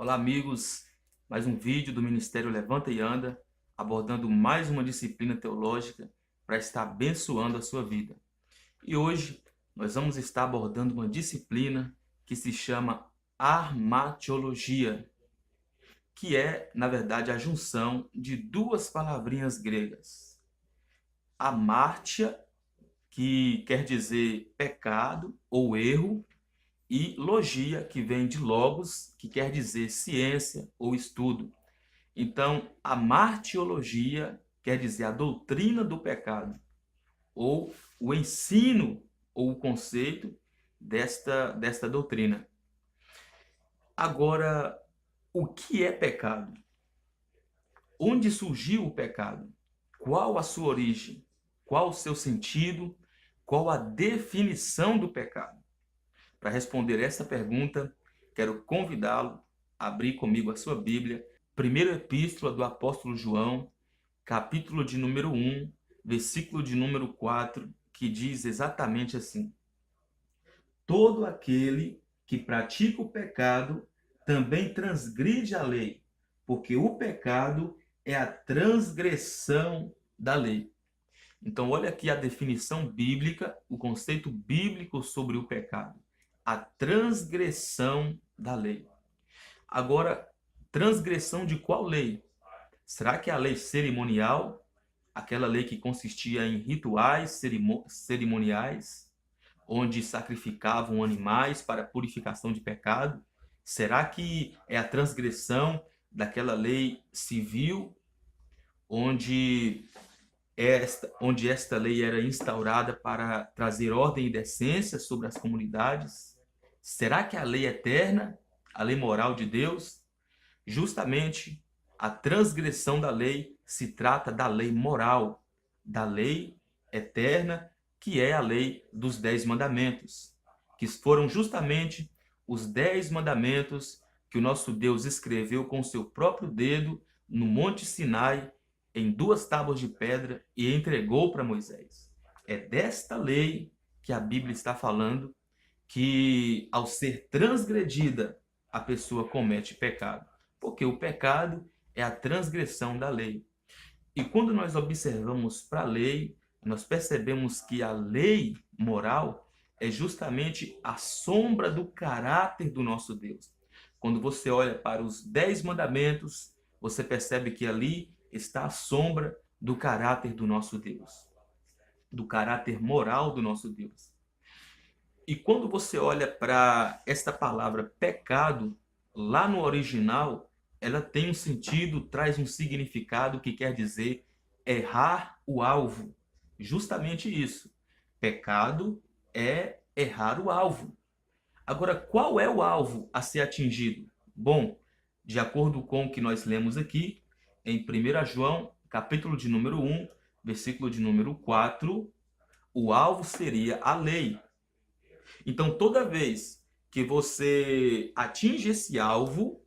Olá, amigos. Mais um vídeo do Ministério Levanta e Anda, abordando mais uma disciplina teológica para estar abençoando a sua vida. E hoje nós vamos estar abordando uma disciplina que se chama armatiologia, que é, na verdade, a junção de duas palavrinhas gregas. Amártia, que quer dizer pecado ou erro, e logia, que vem de logos, que quer dizer ciência ou estudo. Então, a martiologia quer dizer a doutrina do pecado, ou o ensino ou o conceito desta doutrina. Agora, o que é pecado? Onde surgiu o pecado? Qual a sua origem? Qual o seu sentido? Qual a definição do pecado? Para responder essa pergunta, quero convidá-lo a abrir comigo a sua Bíblia, primeira epístola do apóstolo João, capítulo de número 1, versículo de número 4, que diz exatamente assim: todo aquele que pratica o pecado também transgride a lei, porque o pecado é a transgressão da lei. Então, olha aqui a definição bíblica, o conceito bíblico sobre o pecado. A transgressão da lei. Agora, transgressão de qual lei? Será que é a lei cerimonial? Aquela lei que consistia em rituais cerimoniais, onde sacrificavam animais para purificação de pecado? Será que é a transgressão daquela lei civil, onde esta lei era instaurada para trazer ordem e decência sobre as comunidades? Será que a lei eterna, a lei moral de Deus? Justamente a transgressão da lei se trata da lei moral, da lei eterna, que é a lei dos 10 mandamentos, que foram justamente os 10 mandamentos que o nosso Deus escreveu com seu próprio dedo no Monte Sinai, em 2 tábuas de pedra, e entregou para Moisés. É desta lei que a Bíblia está falando, que ao ser transgredida, a pessoa comete pecado. Porque o pecado é a transgressão da lei. E quando nós observamos para a lei, nós percebemos que a lei moral é justamente a sombra do caráter do nosso Deus. Quando você olha para os 10 mandamentos, você percebe que ali está a sombra do caráter do nosso Deus, do caráter moral do nosso Deus. E quando você olha para esta palavra pecado, lá no original, ela tem um sentido, traz um significado que quer dizer errar o alvo. Justamente isso. Pecado é errar o alvo. Agora, qual é o alvo a ser atingido? Bom, de acordo com o que nós lemos aqui, em 1 João, capítulo de número 1, versículo de número 4, o alvo seria a lei. Então, toda vez que você atinge esse alvo,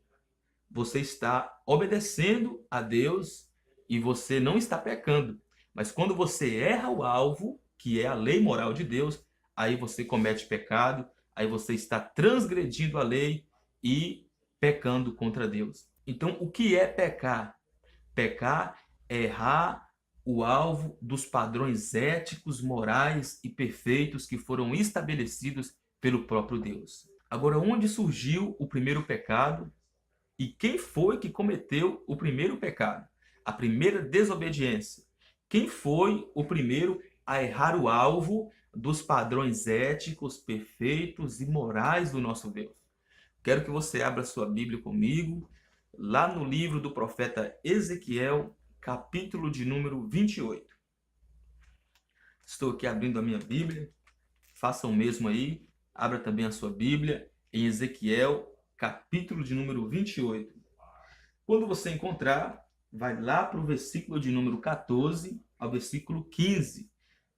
você está obedecendo a Deus e você não está pecando. Mas quando você erra o alvo, que é a lei moral de Deus, aí você comete pecado, aí você está transgredindo a lei e pecando contra Deus. Então, o que é pecar? Pecar é errar o alvo dos padrões éticos, morais e perfeitos que foram estabelecidos pelo próprio Deus. Agora, onde surgiu o primeiro pecado e quem foi que cometeu o primeiro pecado? A primeira desobediência. Quem foi o primeiro a errar o alvo dos padrões éticos, perfeitos e morais do nosso Deus? Quero que você abra sua Bíblia comigo, lá no livro do profeta Ezequiel, capítulo de número 28. Estou aqui abrindo a minha Bíblia, faça o mesmo aí, abra também a sua Bíblia em Ezequiel, capítulo de número 28. Quando você encontrar, vai lá para o versículo de número 14 ao versículo 15,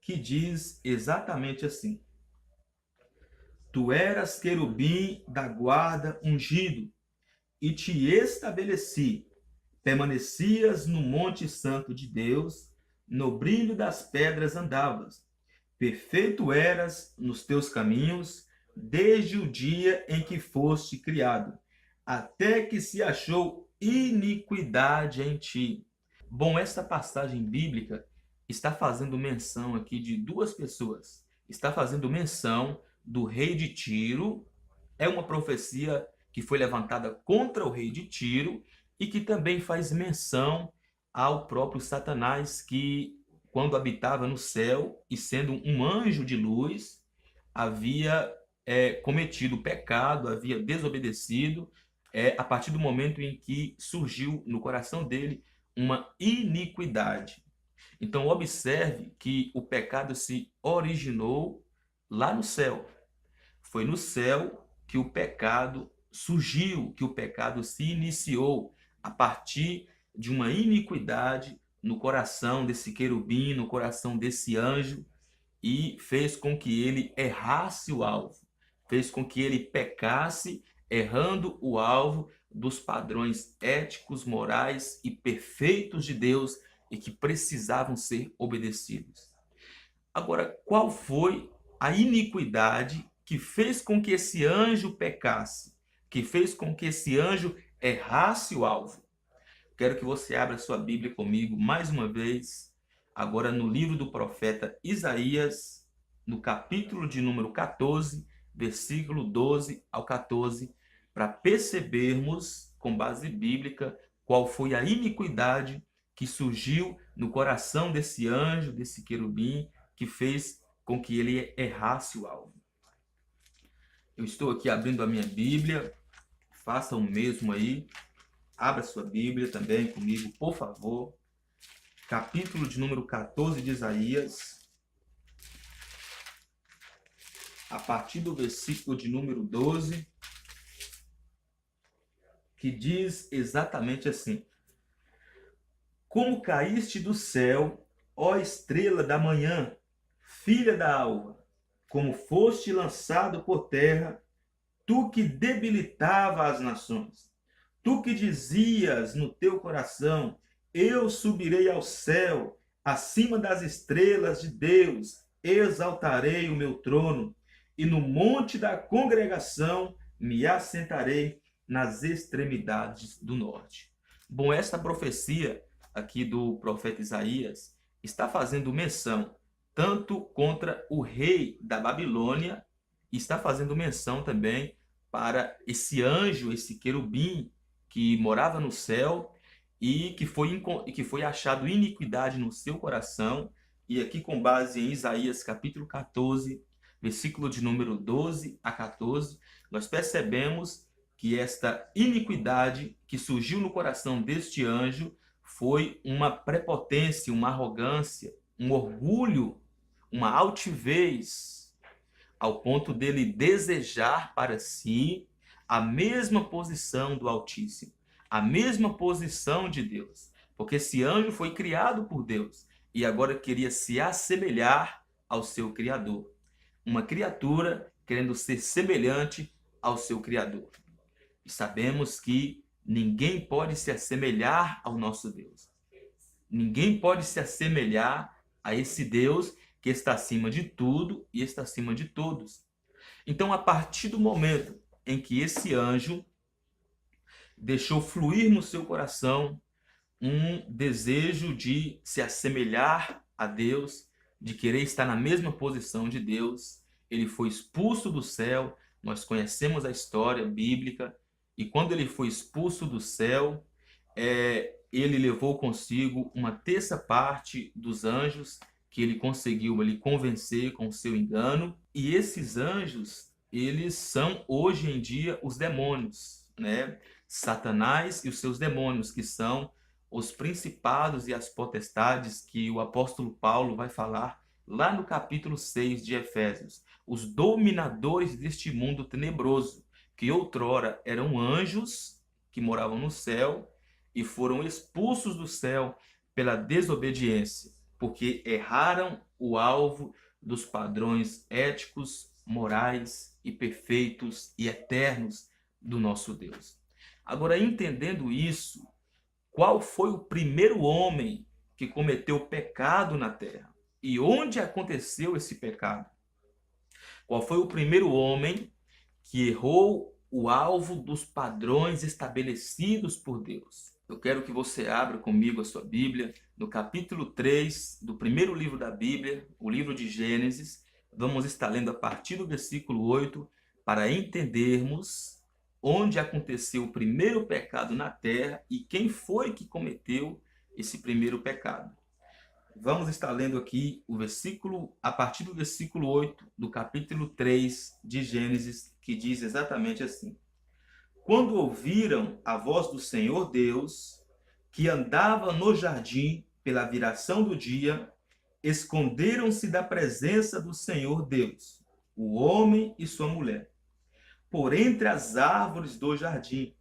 que diz exatamente assim: Tu eras querubim da guarda ungido, e te estabeleci. Permanecias no monte santo de Deus, no brilho das pedras andavas. Perfeito eras nos teus caminhos, desde o dia em que foste criado. até que se achou iniquidade em ti. Bom, esta passagem bíblica está fazendo menção aqui de duas pessoas. Está fazendo menção do rei de Tiro. É uma profecia que foi levantada contra o rei de Tiro e que também faz menção ao próprio Satanás, que quando habitava no céu e sendo um anjo de luz, havia cometido pecado, havia desobedecido, a partir do momento em que surgiu no coração dele uma iniquidade. Então observe que o pecado se originou lá no céu. Foi no céu que o pecado surgiu, que o pecado se iniciou a partir de uma iniquidade no coração desse querubim, no coração desse anjo, e fez com que ele errasse o alvo, fez com que ele pecasse, errando o alvo dos padrões éticos, morais e perfeitos de Deus e que precisavam ser obedecidos. Agora, qual foi a iniquidade que fez com que esse anjo pecasse, que fez com que esse anjo errasse o alvo? Quero que você abra sua Bíblia comigo mais uma vez, agora no livro do profeta Isaías, no capítulo de número 14, versículo 12 ao 14, para percebermos, com base bíblica, qual foi a iniquidade que surgiu no coração desse anjo, desse querubim, que fez com que ele errasse o alvo. Eu estou aqui abrindo a minha Bíblia, faça o mesmo aí. Abra sua Bíblia também comigo, por favor. Capítulo de número 14 de Isaías. A partir do versículo de número 12. Que diz exatamente assim: Como caíste do céu, ó estrela da manhã, filha da alva, como foste lançado por terra, tu que debilitava as nações. Tu que dizias no teu coração, eu subirei ao céu, acima das estrelas de Deus, exaltarei o meu trono, e no monte da congregação me assentarei nas extremidades do norte. Bom, esta profecia aqui do profeta Isaías está fazendo menção tanto contra o rei da Babilônia, e está fazendo menção também para esse anjo, esse querubim, que morava no céu e que foi achado iniquidade no seu coração. E aqui, com base em Isaías capítulo 14, versículo de número 12 a 14, nós percebemos que esta iniquidade que surgiu no coração deste anjo foi uma prepotência, uma arrogância, um orgulho, uma altivez, ao ponto dele desejar para si a mesma posição do Altíssimo, a mesma posição de Deus, porque esse anjo foi criado por Deus e agora queria se assemelhar ao seu Criador. Uma criatura querendo ser semelhante ao seu Criador. E sabemos que ninguém pode se assemelhar ao nosso Deus. Ninguém pode se assemelhar a esse Deus que está acima de tudo e está acima de todos. Então, a partir do momento em que esse anjo deixou fluir no seu coração um desejo de se assemelhar a Deus, de querer estar na mesma posição de Deus, ele foi expulso do céu. Nós conhecemos a história bíblica, e quando ele foi expulso do céu, ele levou consigo uma terça parte dos anjos que ele conseguiu ali convencer com o seu engano. E esses anjos, eles são hoje em dia os demônios, né? Satanás e os seus demônios, que são os principados e as potestades que o apóstolo Paulo vai falar lá no capítulo 6 de Efésios. Os dominadores deste mundo tenebroso, que outrora eram anjos que moravam no céu e foram expulsos do céu pela desobediência, porque erraram o alvo dos padrões éticos, morais e perfeitos e eternos do nosso Deus. Agora, entendendo isso, qual foi o primeiro homem que cometeu pecado na terra? E onde aconteceu esse pecado? Qual foi o primeiro homem que errou o alvo dos padrões estabelecidos por Deus. Eu quero que você abra comigo a sua Bíblia, no capítulo 3 do primeiro livro da Bíblia, o livro de Gênesis. Vamos estar lendo a partir do versículo 8, para entendermos onde aconteceu o primeiro pecado na terra e quem foi que cometeu esse primeiro pecado. Vamos estar lendo aqui o versículo, a partir do versículo 8 do capítulo 3 de Gênesis, que diz exatamente assim: Quando ouviram a voz do Senhor Deus, que andava no jardim pela viração do dia, esconderam-se da presença do Senhor Deus, o homem e sua mulher, por entre as árvores do jardim.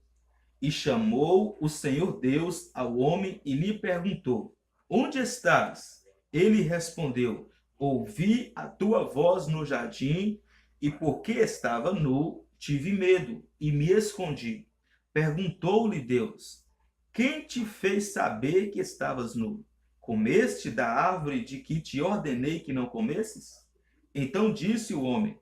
E chamou o Senhor Deus ao homem e lhe perguntou: Onde estás? Ele respondeu: Ouvi a tua voz no jardim, e porque estava nu, tive medo e me escondi. Perguntou-lhe Deus: Quem te fez saber que estavas nu? Comeste da árvore de que te ordenei que não comesses? Então disse o homem: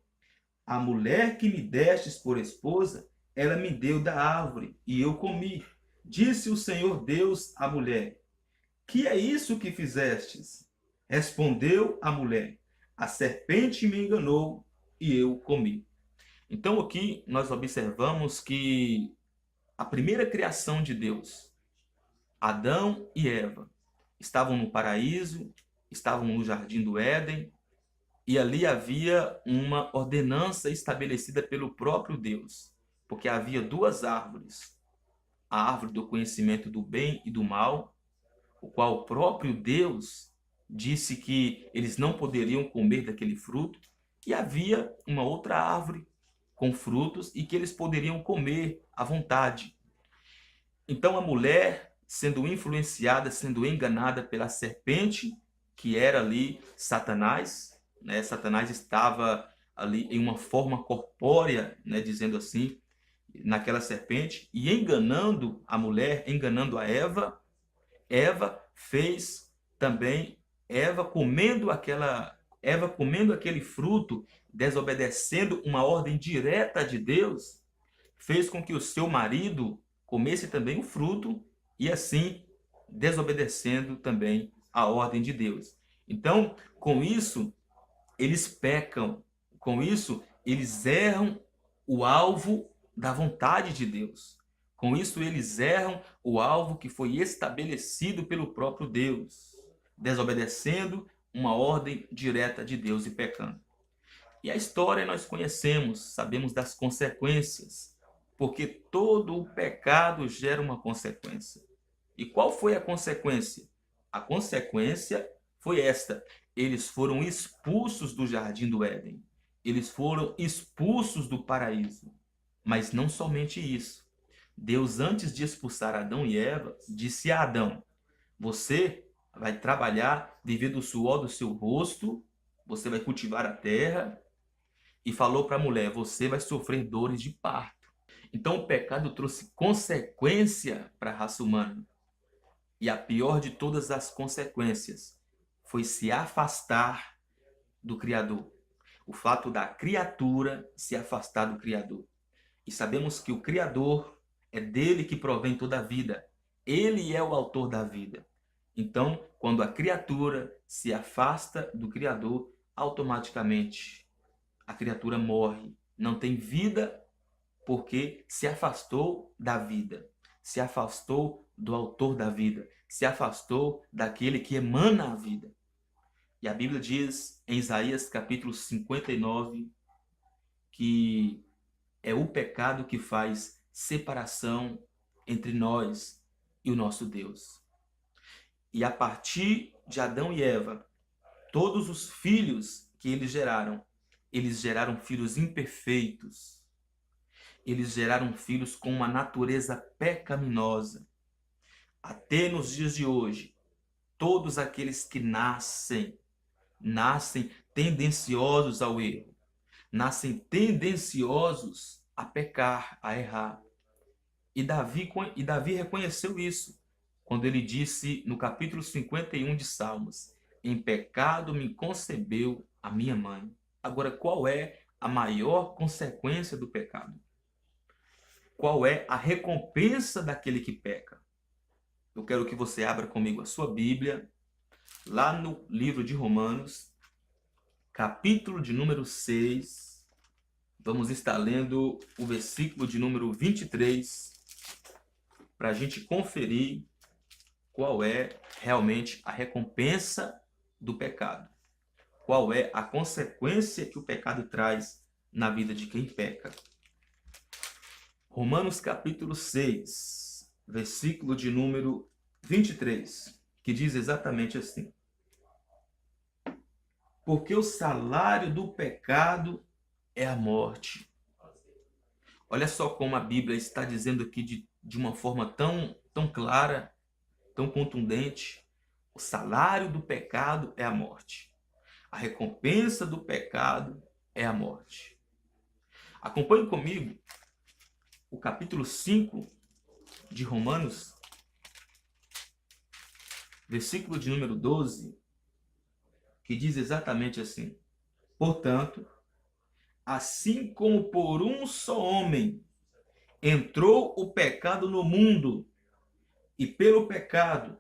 A mulher que me destes por esposa, ela me deu da árvore, e eu comi. Disse o Senhor Deus à mulher: Que é isso que fizestes? Respondeu a mulher: A serpente me enganou, e eu comi. Então aqui nós observamos que a primeira criação de Deus, Adão e Eva, estavam no paraíso, estavam no jardim do Éden, e ali havia uma ordenança estabelecida pelo próprio Deus, porque havia duas árvores: a árvore do conhecimento do bem e do mal, o qual o próprio Deus disse que eles não poderiam comer daquele fruto, e havia uma outra árvore com frutos e que eles poderiam comer à vontade. Então a mulher, sendo influenciada, sendo enganada pela serpente, que era ali Satanás, né? Satanás estava ali em uma forma corpórea, né? Dizendo assim, naquela serpente, e enganando a mulher, enganando a Eva. Eva fez também, Eva comendo aquele fruto, desobedecendo uma ordem direta de Deus, fez com que o seu marido comesse também o fruto e assim desobedecendo também a ordem de Deus. Então, com isso, eles pecam, com isso, eles erram o alvo da vontade de Deus. Com isso, eles erram o alvo que foi estabelecido pelo próprio Deus, desobedecendo uma ordem direta de Deus e pecando. E a história nós conhecemos, sabemos das consequências, porque todo o pecado gera uma consequência. E qual foi a consequência? A consequência foi esta: eles foram expulsos do jardim do Éden, eles foram expulsos do paraíso. Mas não somente isso. Deus, antes de expulsar Adão e Eva, disse a Adão: Você vai trabalhar, viver do suor do seu rosto, você vai cultivar a terra, e falou para a mulher: Você vai sofrer dores de parto. Então o pecado trouxe consequência para a raça humana. E a pior de todas as consequências foi se afastar do Criador. O fato da criatura se afastar do Criador. E sabemos que o Criador, é dele que provém toda a vida. Ele é o autor da vida. Então, quando a criatura se afasta do Criador, automaticamente a criatura morre. Não tem vida porque se afastou da vida. Se afastou do autor da vida. Se afastou daquele que emana a vida. E a Bíblia diz em Isaías capítulo 59 que é o pecado que faz separação entre nós e o nosso Deus. E a partir de Adão e Eva, todos os filhos que eles geraram filhos imperfeitos. Eles geraram filhos com uma natureza pecaminosa. Até nos dias de hoje, todos aqueles que nascem tendenciosos ao erro, nascem tendenciosos a pecar, a errar. E Davi reconheceu isso quando ele disse no capítulo 51 de Salmos: Em pecado me concebeu a minha mãe. Agora, qual é a maior consequência do pecado? qual é a recompensa daquele que peca. Eu quero que você abra comigo a sua Bíblia, lá no livro de Romanos, capítulo de número 6. Vamos estar lendo o versículo de número 23, para a gente conferir qual é realmente a recompensa do pecado. Qual é a consequência que o pecado traz na vida de quem peca. Romanos capítulo 6, versículo de número 23, que diz exatamente assim: porque o salário do pecado é a morte. Olha só como a Bíblia está dizendo aqui de uma forma tão clara, tão contundente. O salário do pecado é a morte. A recompensa do pecado é a morte. Acompanhe comigo o capítulo 5 de Romanos, versículo de número 12, que diz exatamente assim: portanto, assim como por um só homem entrou o pecado no mundo, e pelo pecado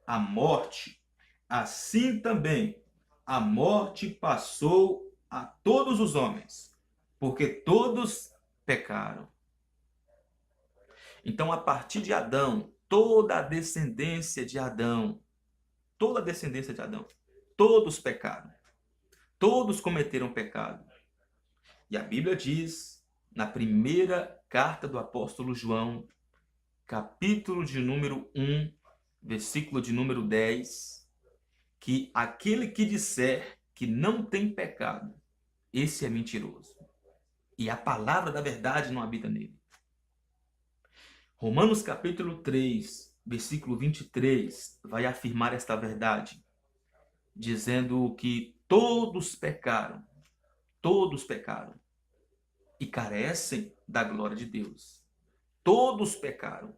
a morte, assim também a morte passou a todos os homens, porque todos pecaram. Então, a partir de Adão, toda a descendência de Adão, todos pecaram. Todos cometeram pecado. E a Bíblia diz, na primeira carta do apóstolo João, capítulo de número 1, versículo de número 10, que aquele que disser que não tem pecado, esse é mentiroso. E a palavra da verdade não habita nele. Romanos capítulo 3, versículo 23, vai afirmar esta verdade, dizendo que todos pecaram e carecem da glória de Deus. Todos pecaram.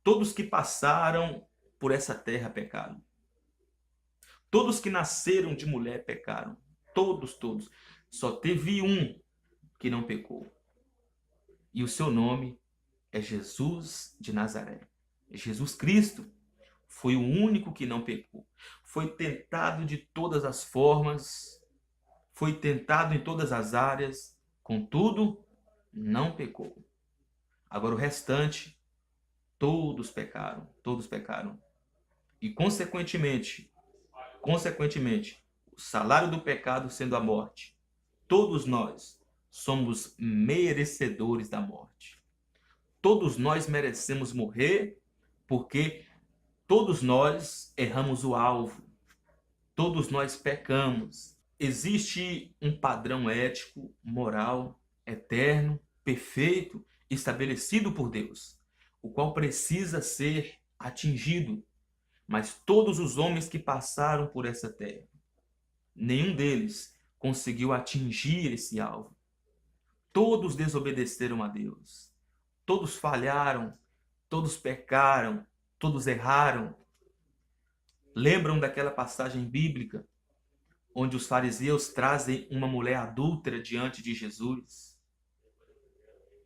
Todos que passaram por essa terra pecaram. Todos que nasceram de mulher pecaram. Todos. Só teve um que não pecou. E o seu nome é Jesus de Nazaré. Jesus Cristo foi o único que não pecou. Foi tentado de todas as formas, foi tentado em todas as áreas, contudo, não pecou. Agora o restante, todos pecaram. E consequentemente, o salário do pecado sendo a morte, todos nós somos merecedores da morte. Todos nós merecemos morrer, porque todos nós erramos o alvo. Todos nós pecamos. Existe um padrão ético, moral, eterno, perfeito, estabelecido por Deus, o qual precisa ser atingido. Mas todos os homens que passaram por essa terra, nenhum deles conseguiu atingir esse alvo. Todos desobedeceram a Deus. Todos falharam, todos pecaram, todos erraram. Lembram daquela passagem bíblica onde os fariseus trazem uma mulher adúltera diante de Jesus?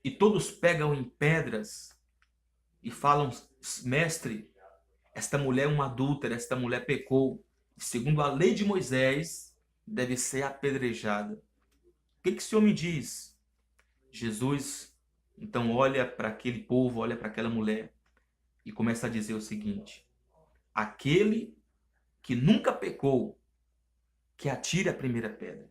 E todos pegam em pedras e falam: mestre, esta mulher é uma adúltera, esta mulher pecou. Segundo a lei de Moisés, deve ser apedrejada. O que esse homem diz? Jesus, então, olha para aquele povo, olha para aquela mulher e começa a dizer o seguinte: aquele que nunca pecou, que atire a primeira pedra.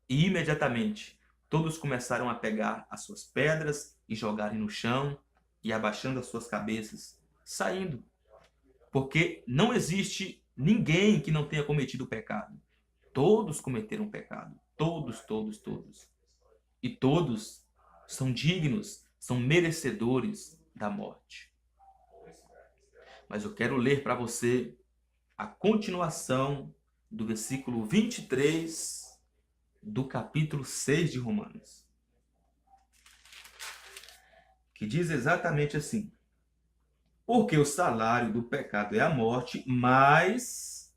E imediatamente todos começaram a pegar as suas pedras e jogarem no chão e abaixando as suas cabeças, saindo. Porque não existe ninguém que não tenha cometido pecado. Todos cometeram pecado. Todos. E todos são dignos, são merecedores da morte. Mas eu quero ler para você a continuação do versículo 23 do capítulo 6 de Romanos, que diz exatamente assim: porque o salário do pecado é a morte, mas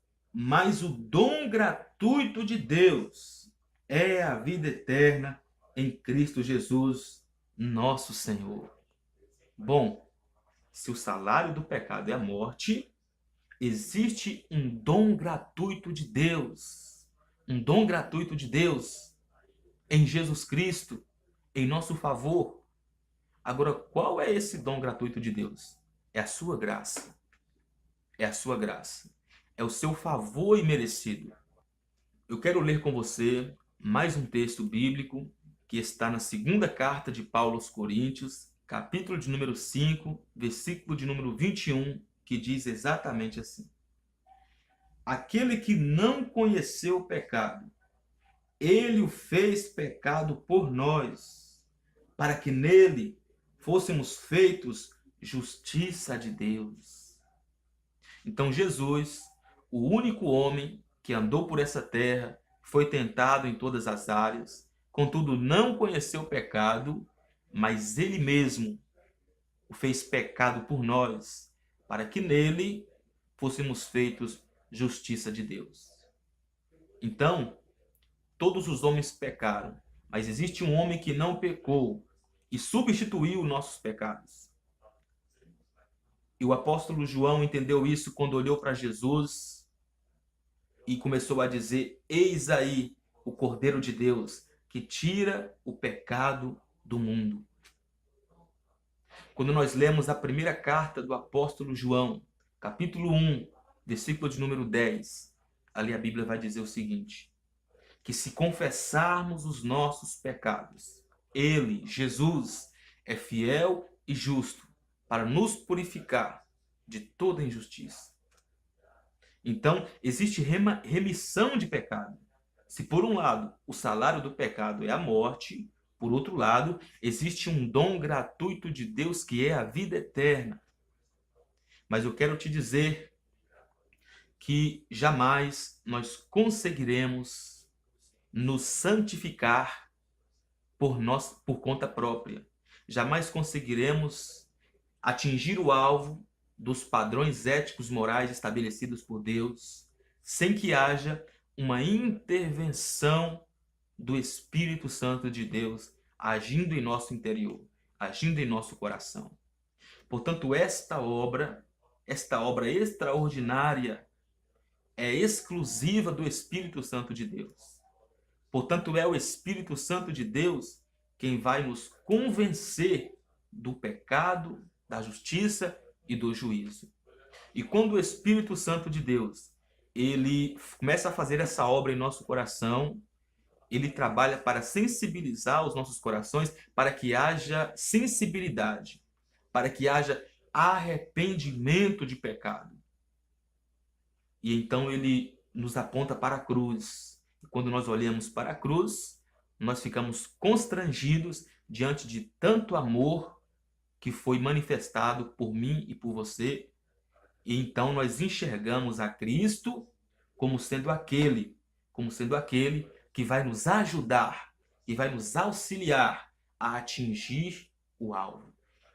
o dom gratuito de Deus é a vida eterna em Cristo Jesus, nosso Senhor. Bom, se o salário do pecado é a morte, existe um dom gratuito de Deus. Um dom gratuito de Deus em Jesus Cristo, em nosso favor. Agora, qual é esse dom gratuito de Deus? É a sua graça. É a sua graça. É o seu favor imerecido. Eu quero ler com você mais um texto bíblico que está na segunda carta de Paulo aos Coríntios, capítulo de número 5, versículo de número 21, que diz exatamente assim: aquele que não conheceu o pecado, ele o fez pecado por nós, para que nele fôssemos feitos justiça de Deus. Então Jesus, o único homem que andou por essa terra, foi tentado em todas as áreas, contudo não conheceu o pecado, mas ele mesmo o fez pecado por nós, para que nele fôssemos feitos justiça de Deus. Então, todos os homens pecaram, mas existe um homem que não pecou e substituiu nossos pecados. E o apóstolo João entendeu isso quando olhou para Jesus e começou a dizer: eis aí o Cordeiro de Deus que tira o pecado do mundo. Quando nós lemos a primeira carta do apóstolo João, capítulo 1, versículo de número 10, ali a Bíblia vai dizer o seguinte: que se confessarmos os nossos pecados, ele, Jesus, é fiel e justo para nos purificar de toda injustiça. Então, existe remissão de pecado. Se por um lado o salário do pecado é a morte, por outro lado, existe um dom gratuito de Deus que é a vida eterna. Mas eu quero te dizer que jamais nós conseguiremos nos santificar por conta própria. Jamais conseguiremos atingir o alvo dos padrões éticos morais estabelecidos por Deus sem que haja uma intervenção do Espírito Santo de Deus agindo em nosso interior, agindo em nosso coração. Portanto, esta obra extraordinária é exclusiva do Espírito Santo de Deus. Portanto, é o Espírito Santo de Deus quem vai nos convencer do pecado, da justiça e do juízo. E quando o Espírito Santo de Deus, ele começa a fazer essa obra em nosso coração, ele trabalha para sensibilizar os nossos corações, para que haja sensibilidade, para que haja arrependimento de pecado. E então ele nos aponta para a cruz. E quando nós olhamos para a cruz, nós ficamos constrangidos diante de tanto amor que foi manifestado por mim e por você. E então nós enxergamos a Cristo como sendo aquele que vai nos ajudar e vai nos auxiliar a atingir o alvo.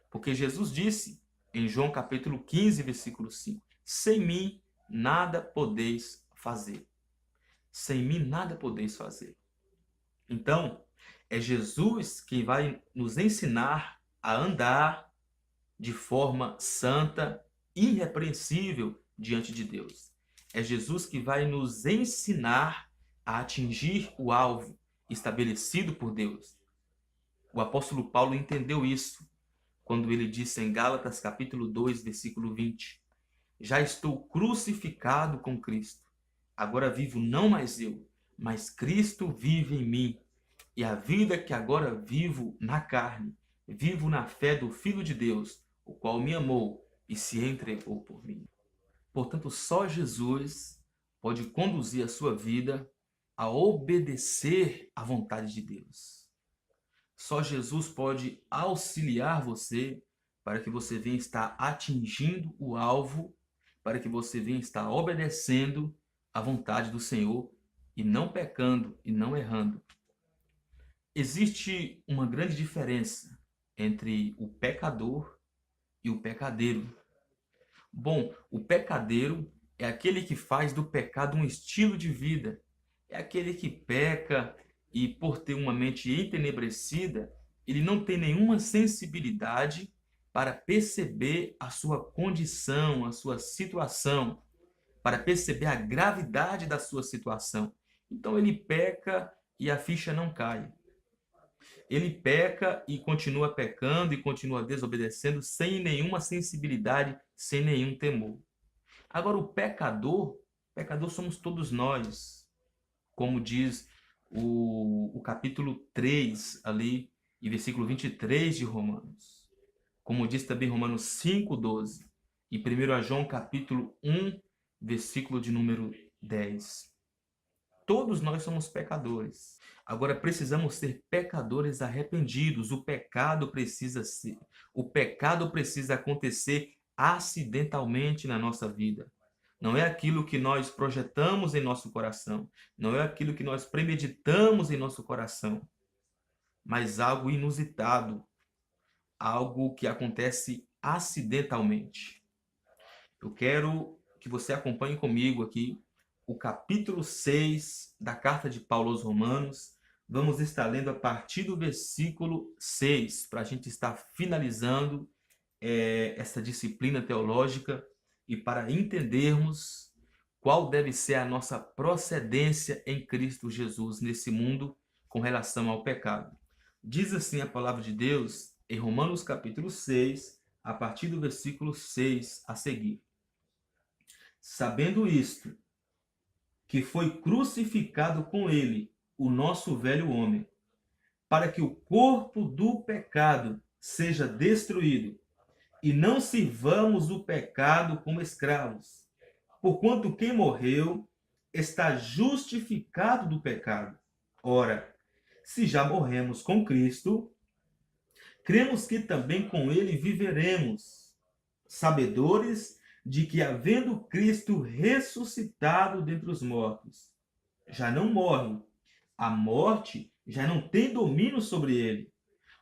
Porque Jesus disse em João capítulo 15, versículo 5: sem mim nada podeis fazer. Sem mim nada podeis fazer. Então, é Jesus quem vai nos ensinar a andar de forma santa, irrepreensível diante de Deus. É Jesus que vai nos ensinar a atingir o alvo estabelecido por Deus. O apóstolo Paulo entendeu isso quando ele disse em Gálatas capítulo 2, versículo 20: já estou crucificado com Cristo. Agora vivo não mais eu, mas Cristo vive em mim. E a vida que agora vivo na carne, vivo na fé do Filho de Deus, o qual me amou e se entregou por mim. Portanto, só Jesus pode conduzir a sua vida a obedecer à vontade de Deus. Só Jesus pode auxiliar você para que você venha estar atingindo o alvo, para que você venha estar obedecendo à vontade do Senhor e não pecando e não errando. Existe uma grande diferença entre o pecador e o pecadeiro. Bom, o pecadeiro é aquele que faz do pecado um estilo de vida. É aquele que peca e, por ter uma mente entenebrecida, ele não tem nenhuma sensibilidade para perceber a sua condição, a sua situação, para perceber a gravidade da sua situação. Então ele peca e a ficha não cai. Ele peca e continua pecando e continua desobedecendo sem nenhuma sensibilidade, sem nenhum temor. Agora o pecador somos todos nós, como diz o capítulo 3 ali, e versículo 23 de Romanos. Como diz também Romanos 5:12 e 1 João capítulo 1, versículo de número 10. Todos nós somos pecadores. Agora precisamos ser pecadores arrependidos. O pecado precisa acontecer acidentalmente na nossa vida. Não é aquilo que nós projetamos em nosso coração, não é aquilo que nós premeditamos em nosso coração, mas algo inusitado, algo que acontece acidentalmente. Eu quero que você acompanhe comigo aqui o capítulo 6 da carta de Paulo aos Romanos. Vamos estar lendo a partir do versículo 6, para a gente estar finalizando essa disciplina teológica e para entendermos qual deve ser a nossa procedência em Cristo Jesus nesse mundo com relação ao pecado. Diz assim a palavra de Deus em Romanos capítulo 6, a partir do versículo 6 a seguir. Sabendo isto, que foi crucificado com ele o nosso velho homem, para que o corpo do pecado seja destruído, e não sirvamos o pecado como escravos, porquanto quem morreu está justificado do pecado. Ora, se já morremos com Cristo, cremos que também com ele viveremos, sabedores de que, havendo Cristo ressuscitado dentre os mortos, já não morre, a morte já não tem domínio sobre ele.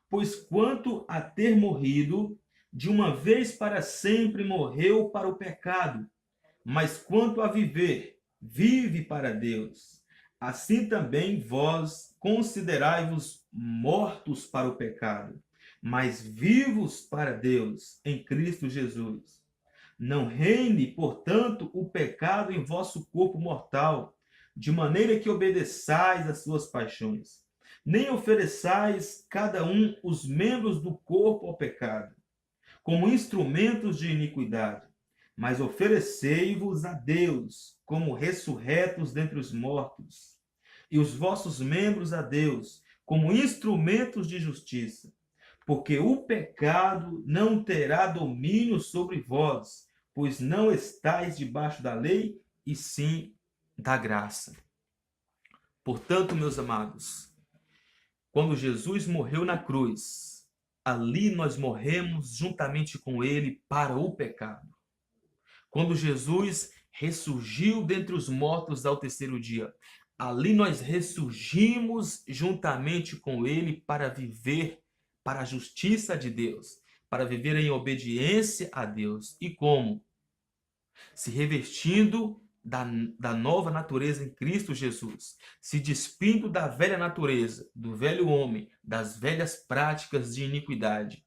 Pois quanto a ter morrido, de uma vez para sempre morreu para o pecado, mas quanto a viver, vive para Deus. Assim também vós considerai-vos mortos para o pecado, mas vivos para Deus em Cristo Jesus. Não reine, portanto, o pecado em vosso corpo mortal, de maneira que obedeçais às suas paixões. Nem ofereçais cada um os membros do corpo ao pecado, como instrumentos de iniquidade, mas oferecei-vos a Deus como ressurretos dentre os mortos, e os vossos membros a Deus como instrumentos de justiça. Porque o pecado não terá domínio sobre vós, pois não estáis debaixo da lei, e sim da graça. Portanto, meus amados, quando Jesus morreu na cruz, ali nós morremos juntamente com ele para o pecado. Quando Jesus ressurgiu dentre os mortos ao terceiro dia, ali nós ressurgimos juntamente com ele para viver para a justiça de Deus, para viver em obediência a Deus. E como? Se revestindo da nova natureza em Cristo Jesus, se despindo da velha natureza, do velho homem, das velhas práticas de iniquidade,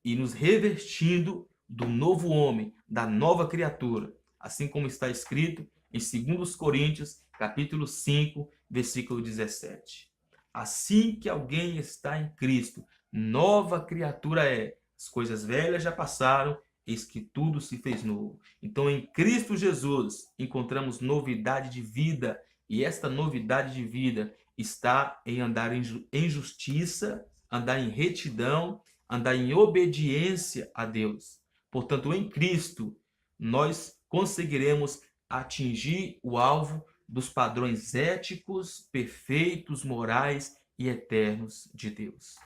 e nos revestindo do novo homem, da nova criatura, assim como está escrito em 2 Coríntios, capítulo 5, versículo 17. Assim que alguém está em Cristo, nova criatura é. As coisas velhas já passaram, eis que tudo se fez novo. Então, em Cristo Jesus, encontramos novidade de vida, e esta novidade de vida está em andar em justiça, andar em retidão, andar em obediência a Deus. Portanto, em Cristo, nós conseguiremos atingir o alvo dos padrões éticos, perfeitos, morais e eternos de Deus.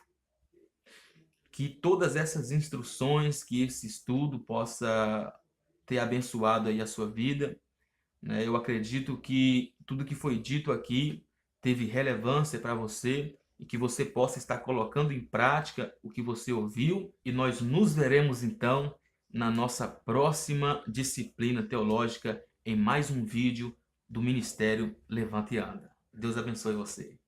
Que todas essas instruções, que esse estudo possa ter abençoado aí a sua vida, né? Eu acredito que tudo que foi dito aqui teve relevância para você e que você possa estar colocando em prática o que você ouviu, e nós nos veremos então na nossa próxima disciplina teológica em mais um vídeo do Ministério Levanta e Anda. Deus abençoe você.